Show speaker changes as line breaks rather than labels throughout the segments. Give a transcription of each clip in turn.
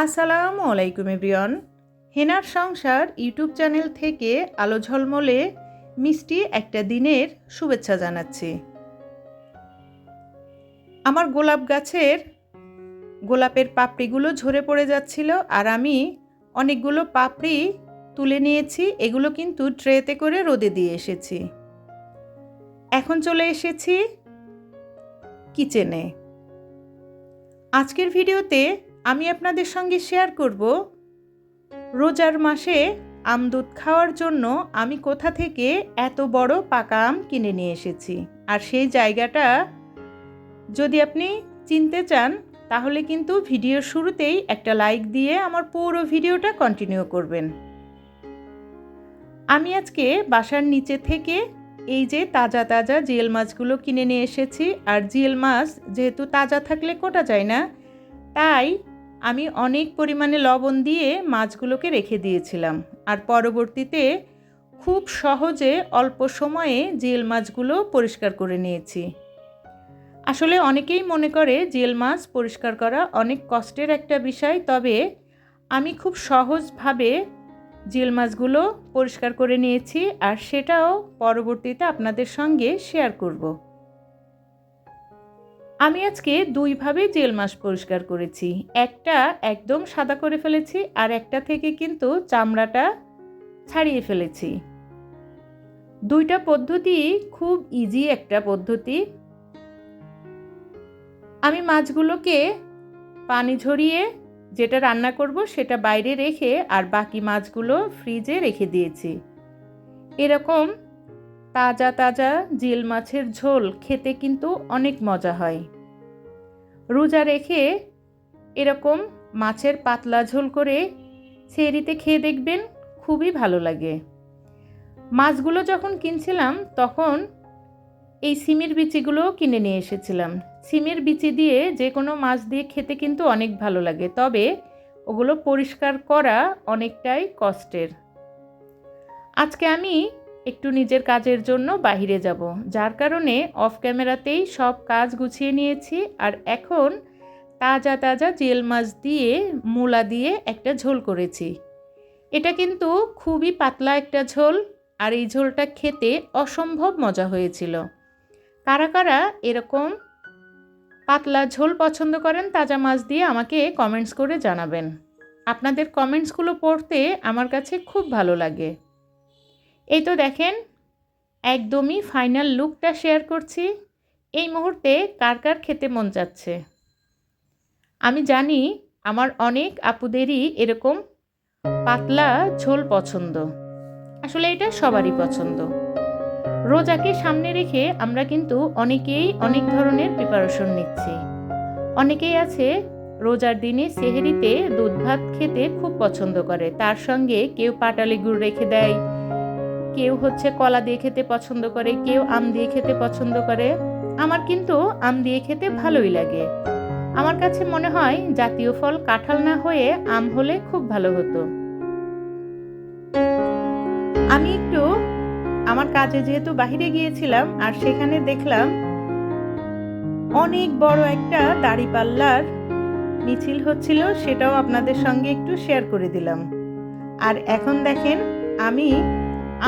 আসসালামু আলাইকুম এভরিওয়ান। হেনার সংসার ইউটিউব চ্যানেল থেকে আলো ঝলমলে মিষ্টি একটা দিনের শুভেচ্ছা জানাচ্ছি। আমার গোলাপ গাছের গোলাপের পাপড়িগুলো ঝরে পড়ে যাচ্ছিল, আর আমি অনেকগুলো পাপড়ি তুলে নিয়েছি। এগুলো কিন্তু ট্রেতে করে রোদে দিয়ে এসেছি। এখন চলে এসেছি কিচেনে। আজকের ভিডিওতে আমি আপনাদের সঙ্গে শেয়ার করব রোজার মাসে আম দুধ খাওয়ার জন্য আমি কোথা থেকে এত বড় পাকা আম কিনে নিয়ে এসেছি। আর সেই জায়গাটা যদি আপনি চিনতে চান তাহলে কিন্তু ভিডিওর শুরুতেই একটা লাইক দিয়ে আমার পুরো ভিডিওটা কন্টিনিউ করবেন। আমি আজকে বাসার নিচে থেকে এই যে তাজা তাজা জিএল মাছগুলো কিনে নিয়ে এসেছি। আর জিএল মাছ যেহেতু তাজা থাকলে কোটা যায় না, তাই আমি অনেক পরিমাণে লবণ দিয়ে মাছগুলোকে রেখে দিয়েছিলাম। আর পরবর্তীতে খুব সহজে অল্প সময়ে জিএল মাছগুলো পরিষ্কার করে নিয়েছি। আসলে অনেকেই মনে করে জিএল মাছ পরিষ্কার করা অনেক কষ্টের একটা বিষয়, তবে আমি খুব সহজভাবে জিএল মাছগুলো পরিষ্কার করে নিয়েছি, আর সেটাও পরবর্তীতে আপনাদের সঙ্গে শেয়ার করব। আমি আজকে দুইভাবে জিএল মাছ পরিষ্কার করেছি। একটা একদম সাদা করে ফেলেছি, আর একটা থেকে কিন্তু চামড়াটা ছাড়িয়ে ফেলেছি। দুইটা পদ্ধতি খুব ইজি একটা পদ্ধতি। আমি মাছগুলোকে পানি ঝরিয়ে যেটা রান্না করব সেটা বাইরে রেখে আর বাকি মাছগুলো ফ্রিজে রেখে দিয়েছি। এরকম তাজা তাজা জিএল মাছের ঝোল খেতে কিন্তু অনেক মজা হয়। রোজা রেখে এরকম মাছের পাতলা ঝোল করে সেহরিতে খেয়ে দেখবেন, খুবই ভালো লাগে। মাছগুলো যখন কিনছিলাম তখন এই সিমের বিচিগুলো কিনে নিয়ে এসেছিলাম। সিমের বিচি দিয়ে যে কোনো মাছ দিয়ে খেতে কিন্তু অনেক ভালো লাগে, তবে ওগুলো পরিষ্কার করা অনেকটাই কষ্টের। আজকে আমি একটু নিজের কাজের জন্য বাহিরে যাব, যার কারণে অফ ক্যামেরাতেই সব কাজ গুছিয়ে নিয়েছি। আর এখন তাজা তাজা জিএল মাছ দিয়ে মূলা দিয়ে একটা ঝোল করেছি। এটা কিন্তু খুবই পাতলা একটা ঝোল, আর এই ঝোলটা খেতে অসম্ভব মজা হয়েছিল। কারা কারা এরকম পাতলা ঝোল পছন্দ করেন তাজা মাছ দিয়ে আমাকে কমেন্টস করে জানাবেন। আপনাদের কমেন্টসগুলো পড়তে আমার কাছে খুব ভালো লাগে। এই তো দেখেন, একদমই ফাইনাল লুকটা শেয়ার করছি। এই মুহূর্তে কার কার খেতে মন চাচ্ছে। আমি জানি আমার অনেক আপুদেরই এরকম পাতলা ঝোল পছন্দ। আসলে এটা সবারই পছন্দ। রোজাকে সামনে রেখে আমরা কিন্তু অনেকেই অনেক ধরনের প্রিপারেশন নিচ্ছি। অনেকেই আছে রোজার দিনে সেহরিতে দুধ ভাত খেতে খুব পছন্দ করে, তার সঙ্গে কেউ পাটালি গুড় রেখে দেয়, কেউ কলা দিয়ে খেতে পছন্দ করে, কেউ আম দিয়ে খেতে পছন্দ করে। আমার কিন্তু আম দিয়ে খেতে ভালোই লাগে। আমার কাছে মনে হয় জাতীয় ফল কাঁঠাল না হয়ে আম হলে খুব ভালো হতো। আমি একটু আমার কাজে যেহেতু বাহিরে গিয়েছিলাম, আর সেখানে দেখলাম অনেক বড় একটা দাঁড়িপাল্লার মিছিল হচ্ছিল, সেটাও আপনাদের সঙ্গে একটু শেয়ার করে দিলাম। আর এখন দেখেন আমি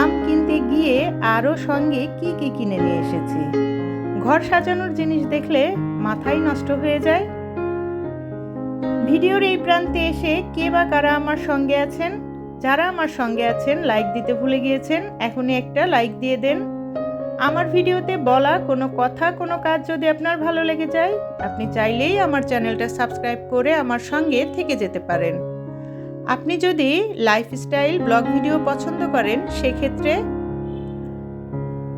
আম কিনতে গিয়ে আরও সঙ্গে কি কি কিনে নিয়ে এসেছি। ঘর সাজানোর জিনিস দেখলে মাথাই নষ্ট হয়ে যায়। ভিডিওর এই প্রান্তে এসে কে বা কারা আমার সঙ্গে আছেন? যারা আমার সঙ্গে আছেন লাইক দিতে ভুলে গিয়েছেন, এখনই একটা লাইক দিয়ে দেন। আমার ভিডিওতে বলা কোনো কথা কোনো কাজ যদি আপনার ভালো লেগে যায়, আপনি চাইলেই আমার চ্যানেলটা সাবস্ক্রাইব করে আমার সঙ্গে থেকে যেতে পারেন। আপনি যদি লাইফস্টাইল ব্লগ ভিডিও পছন্দ করেন, সেক্ষেত্রে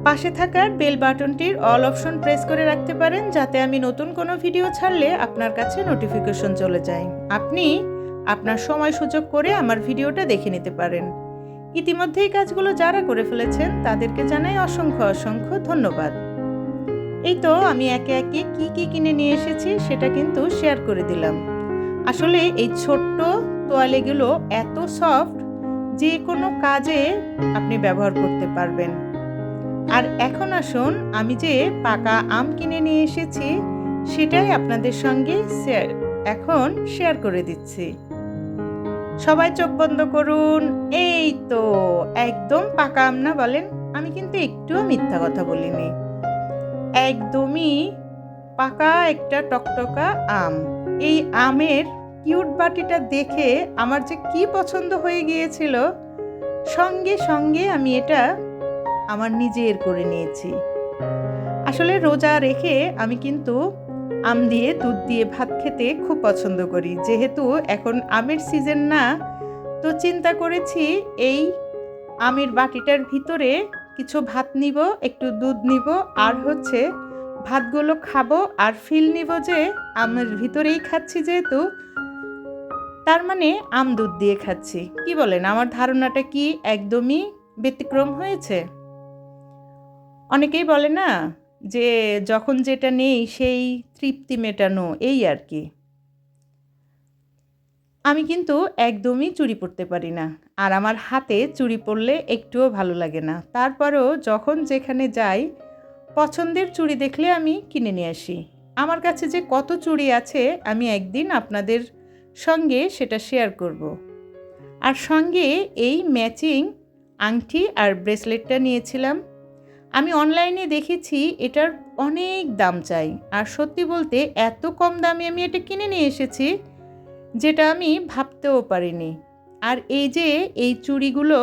পাশে থাকার বেল বাটনটির অল অপশন প্রেস করে রাখতে পারেন, যাতে আমি নতুন কোনো ভিডিও ছাড়লে আপনার কাছে নোটিফিকেশন চলে যায়। আপনি আপনার সময় সুযোগ করে আমার ভিডিওটা দেখে নিতে পারেন। ইতিমধ্যে এই কাজগুলো যারা করে ফেলেছেন তাদেরকে জানাই অসংখ্য অসংখ্য ধন্যবাদ। এই তো আমি একে একে কি কি কিনে নিয়ে এসেছি সেটা কিন্তু শেয়ার করে দিলাম। আসলে এই ছোট্ট তোয়ালেগুলো এত সফট, যে কোনো কাজে আপনি ব্যবহার করতে পারবেন। আর এখন আসুন আমি যে পাকা আম কিনে নিয়ে এসেছি সেটাই আপনাদের সঙ্গে এখন শেয়ার করে দিচ্ছি। সবাই চোখ বন্ধ করুন। এই তো একদম পাকা আম না বলেন? আমি কিন্তু একটুও মিথ্যা কথা বলিনি। একদমই পাকা একটা টকটকা আম। এই আমের কিউট বাটিটা দেখে আমার যে কি পছন্দ হয়ে গিয়েছিল, সঙ্গে সঙ্গে আমি এটা আমার নিজের করে নিয়েছি। আসলে রোজা রেখে আমি কিন্তু আম দিয়ে দুধ দিয়ে ভাত খেতে খুব পছন্দ করি। যেহেতু এখন আমের সিজন না, তো চিন্তা করেছি এই আমের বাটিটার ভিতরে কিছু ভাত নিব, একটু দুধ নিব, আর ভাতগুলো খাবো আর ফিল নিব যে আমের ভিতরেই খাচ্ছি, যেহেতু তার মানে আম দুধ দিয়ে খাচ্ছি। কি বলেন, আমার ধারণাটা কি একদমই ব্যতিক্রম হয়েছে? অনেকেই বলে না যে যখন যেটা নেই সেই তৃপ্তি মেটানো, এই আর কি। আমি কিন্তু একদমই চুড়ি পরতে পারি না, আর আমার হাতে চুড়ি পরলে একটুও ভালো লাগে না। তারপরেও যখন যেখানে যাই, পছন্দের চুড়ি দেখলে আমি কিনে নিয়ে আসি। আমার কাছে যে কত চুড়ি আছে আমি একদিন আপনাদের সঙ্গে সেটা শেয়ার করব। আর সঙ্গে এই ম্যাচিং আংটি আর ব্রেসলেটটা নিয়েছিলাম। আমি অনলাইনে দেখেছি এটার অনেক দাম চাই, আর সত্যি বলতে এত কম দামে আমি এটা কিনে নিয়ে এসেছি যেটা আমি ভাবতেও পারিনি। আর এই যে এই চুড়িগুলো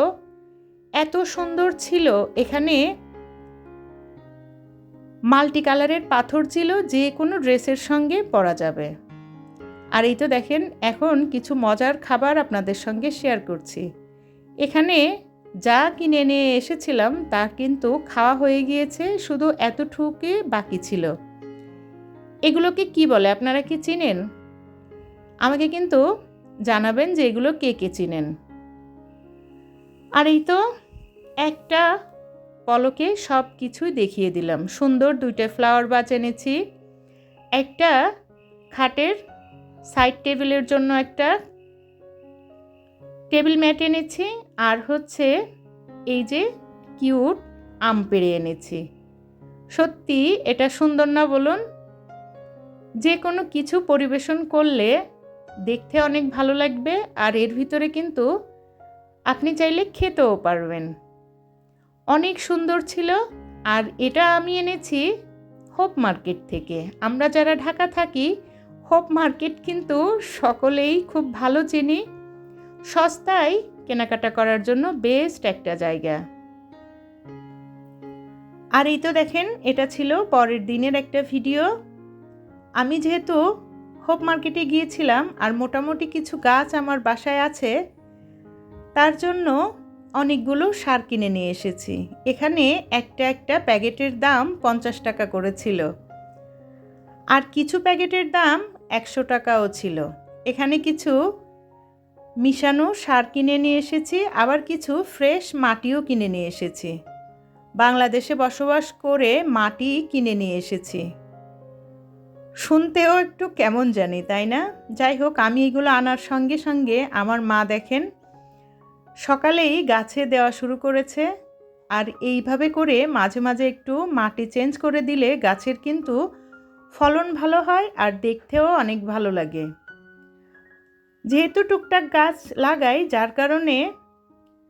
এত সুন্দর ছিল, এখানে মাল্টি কালারের পাথর ছিল, যে কোনো ড্রেসের সঙ্গে পরা যাবে। আর এই তো দেখেন, এখন কিছু মজার খাবার আপনাদের সঙ্গে শেয়ার করছি। এখানে যা কিনে নিয়ে এসেছিলাম তা কিন্তু খাওয়া হয়ে গিয়েছে, শুধু এতটুকুই বাকি ছিল। এগুলোকে কি বলে, আপনারা কি চিনেন? আমাকে কিন্তু জানাবেন যে এগুলো কে কে চিনেন। আর এই তো একটা পলকে সব কিছুই দেখিয়ে দিলাম। সুন্দর দুইটা ফ্লাওয়ার বাচ এনেছি, একটা খাটের সাইড টেবিলের জন্য একটা টেবিল ম্যাট এনেছি, আর এই যে কিউট আম পেড়ে এনেছি। সত্যি এটা সুন্দর না বলুন? যে কোনো কিছু পরিবেশন করলে দেখতে অনেক ভালো লাগবে, আর এর ভিতরে কিন্তু আপনি চাইলে খেতেও পারবেন। অনেক সুন্দর ছিল। আর এটা আমি এনেছি হোপ মার্কেট থেকে। আমরা যারা ঢাকা থাকি, হোপ মার্কেট কিন্তু সকলেই খুব ভালো চিনি। সস্তায় কেনাকাটা করার জন্য বেস্ট একটা জায়গা। আর এই তো দেখেন, এটা ছিল পরের দিনের একটা ভিডিও। আমি যেহেতু হোপ মার্কেটে গিয়েছিলাম আর মোটামুটি কিছু গাছ আমার বাসায় আছে, তার জন্য অনেকগুলো সার কিনে নিয়ে এসেছি। এখানে একটা একটা প্যাকেটের দাম 50 টাকা করেছিল, আর কিছু প্যাকেটের দাম 100 টাকাও ছিল। এখানে কিছু মিশানো সার কিনে নিয়ে এসেছি, আবার কিছু ফ্রেশ মাটিও কিনে নিয়ে এসেছি। বাংলাদেশে বসবাস করে মাটি কিনে নিয়ে এসেছি। শুনতেও একটু কেমন জানি, তাই না? যাই হোক, আমি এগুলো আনার সঙ্গে সঙ্গে আমার মা দেখেন সকালেই গাছে দেওয়া শুরু করেছে। আর এইভাবে করে মাঝে মাঝে একটু মাটি চেঞ্জ করে দিলে গাছের কিন্তু ফলন ভালো হয় আর দেখতেও অনেক ভালো লাগে। যেহেতু টুকটাক গাছ লাগাই, যার কারণে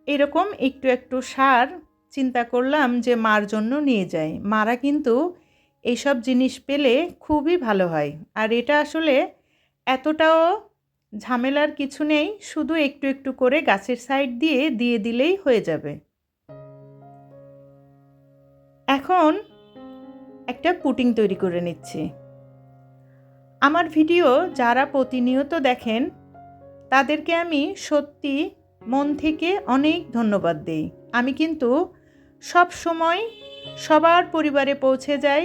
এরকম একটু একটু সার চিন্তা করলাম যে মার জন্য নিয়ে যাই। মারা কিন্তু এইসব জিনিস পেলে খুবই ভালো হয়। আর এটা আসলে এতটাও ঝামেলার কিছু নেই, শুধু একটু একটু করে গাছের সাইড দিয়ে দিয়ে দিলেই হয়ে যাবে। এখন একটা পুটিং তৈরি করে নিচ্ছি। আমার ভিডিও যারা প্রতিনিয়ত দেখেন তাদেরকে আমি সত্যি মন থেকে অনেক ধন্যবাদ দেই। আমি কিন্তু সব সময় সবার পরিবারে পৌঁছে যাই।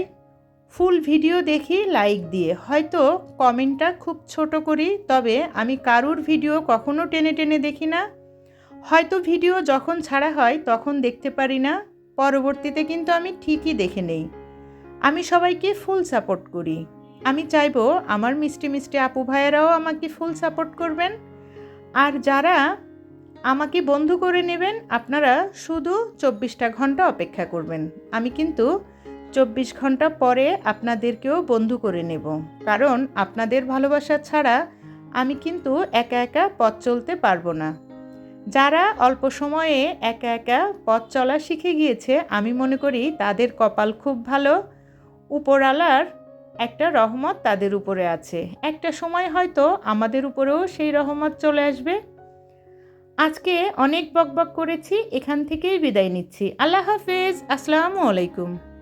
ফুল ভিডিও দেখি লাইক দিয়ে, হয়তো কমেন্টটা খুব ছোট করি, তবে আমি কারুর ভিডিও কখনো টেনে টেনে দেখি না। হয়তো ভিডিও যখন ছাড়া হয় তখন দেখতে পারি না, পরবর্তীতে কিন্তু আমি ঠিকই দেখে নেই। আমি সবাইকে ফুল সাপোর্ট করি। আমি চাইবো আমার মিষ্টি মিষ্টি আপু ভাইয়েরাও আমাকে ফুল সাপোর্ট করবেন। আর যারা আমাকে বন্ধু করে নেবেন, আপনারা শুধু 24টা ঘন্টা অপেক্ষা করবেন। আমি কিন্তু 24 ঘন্টা পরে আপনাদেরকেও বন্ধু করে নেব, কারণ আপনাদের ভালোবাসা ছাড়া আমি কিন্তু একা একা পথ চলতে পারবো না। যারা অল্প সময়ে একা একা পথ চলা শিখে গিয়েছে, আমি মনে করি তাদের কপাল খুব ভালো। উপরওয়ালার একটা রহমত তাদের উপরে আছে। একটা সময় হয়তো আমাদের উপরেও সেই রহমত চলে আসবে। আজকে অনেক বকবক করেছি, এখান থেকেই বিদায় নিচ্ছি। আল্লাহ হাফেজ, আসসালামু আলাইকুম।